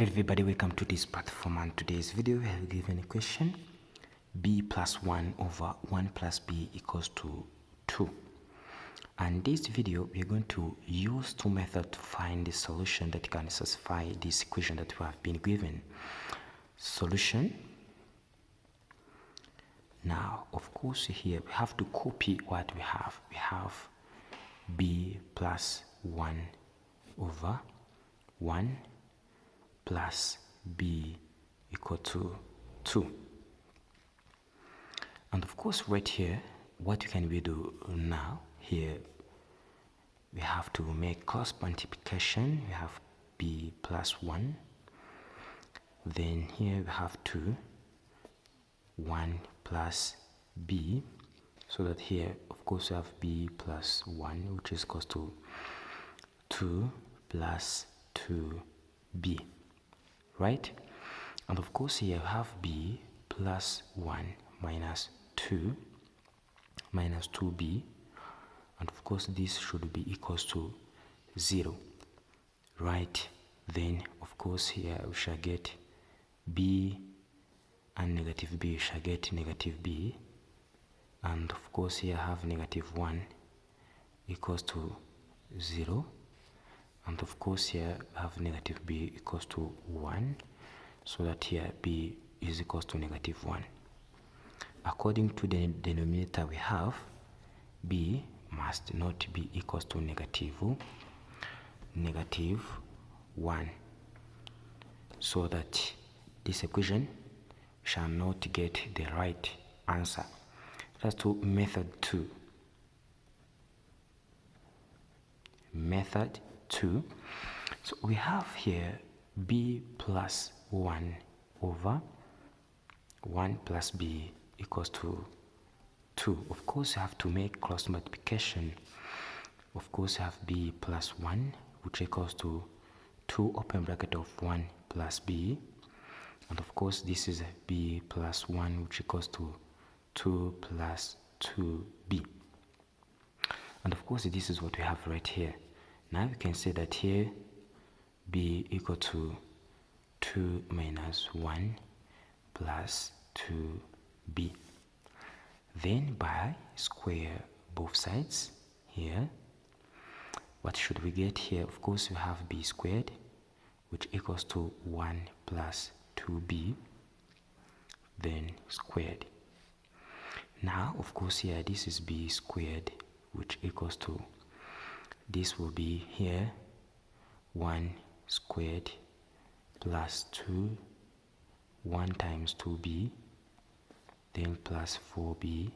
Everybody, welcome to this platform, and today's video we have given a question: b plus 1 over 1 plus b equals to 2. And this video we are going to use two methods to find the solution that can satisfy this equation that we have been given. Solution. Now of course here we have to copy what we have. We have b plus 1 over 1 plus b equal to 2. And of course right here, what can we do now? Here we have to make cross multiplication. We have b plus 1. Then here we have 2, 1 plus b. So that here of course we have b plus 1, which is equals to 2 plus 2b. Right? And of course here we have b plus 1 minus 2 minus 2b, and of course this should be equals to 0. Right? Then of course here we shall get b and negative b, we shall get negative b, and of course here I have negative 1 equals to 0. And of course here I have negative b equals to 1, so that here b is equals to negative 1. According to the denominator we have, b must not be equals to negative 1, so that this equation shall not get the right answer. That's to method 2. Method 2. So we have here b plus 1 over 1 plus b equals to 2. Of course you have to make cross multiplication. Of course you have b plus 1, which equals to 2 open bracket of 1 plus b, and of course this is b plus 1, which equals to 2 plus 2b. And of course this is what we have right here. Now we can say that here b equal to 2 minus 1 plus 2b. Then by square both sides here, what should we get here? Of course we have b squared, which equals to 1 plus 2b, then squared. Now of course here this is b squared, which equals to, this will be here 1 squared plus 2, 1 times 2b, then plus 4b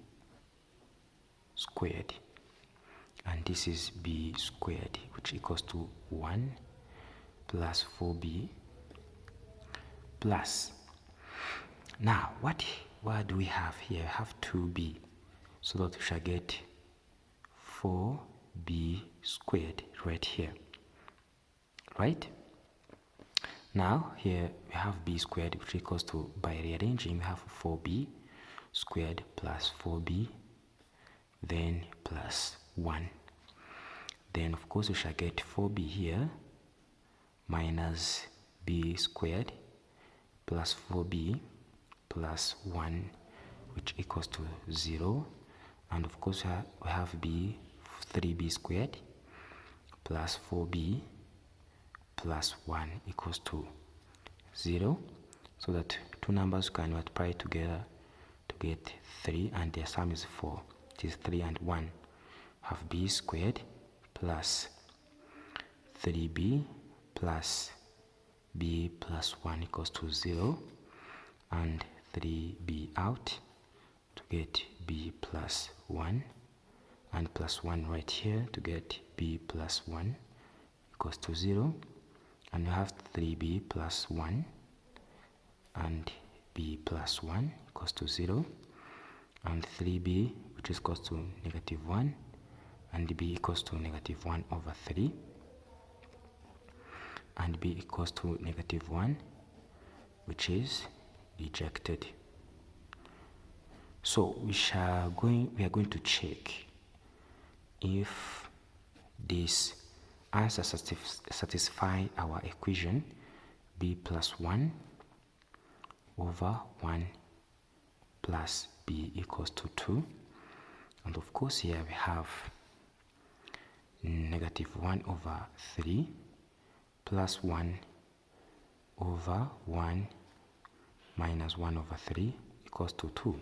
squared. And this is b squared, which equals to 1 plus 4b plus. Now what do we have here? We have 2b, so that we shall get 4b squared right here. Right? Now here we have b squared, which equals to, by rearranging, we have 4b squared plus 4b, then plus 1. Then of course we shall get 4b here minus b squared plus 4b plus 1, which equals to 0. And of course we have b 3b squared plus 4b plus 1 equals to 0, so that two numbers can multiply together to get 3, and their sum is 4. It is 3 and 1. Have b squared plus 3b plus b plus 1 equals to 0, and 3b out to get b plus 1, and plus 1 right here to get b plus 1 equals to 0, and you have 3b plus 1 and b plus 1 equals to 0, and 3b, which is equals to negative 1, and b equals to negative 1 over 3, and b equals to negative 1, which is ejected. So we are going to check if this answer satisfy our equation b plus 1 over 1 plus b equals to 2. And of course here we have negative 1 over 3 plus 1 over 1 minus 1 over 3 equals to 2.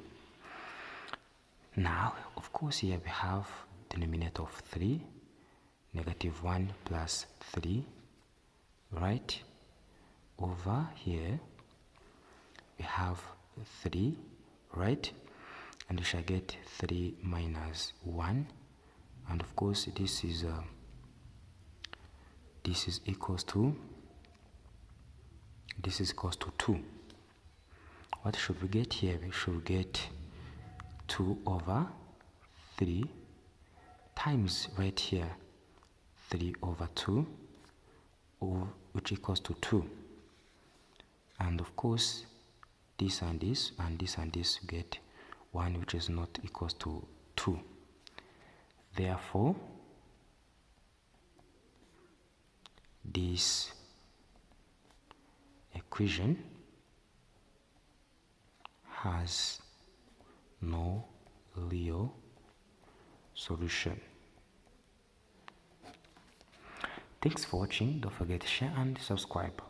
Now, of course, here we have denominator of 3, negative 1 plus 3, right? Over here, we have 3, right? And we shall get 3 minus 1. And of course, this is equals to 2. What should we get here? We should get 2 over 3 times right here 3 over 2, which equals to 2. And of course, this and this and this and this get 1, which is not equals to 2. Therefore, this equation has no real solution. Thanks for watching. Don't forget to share and subscribe.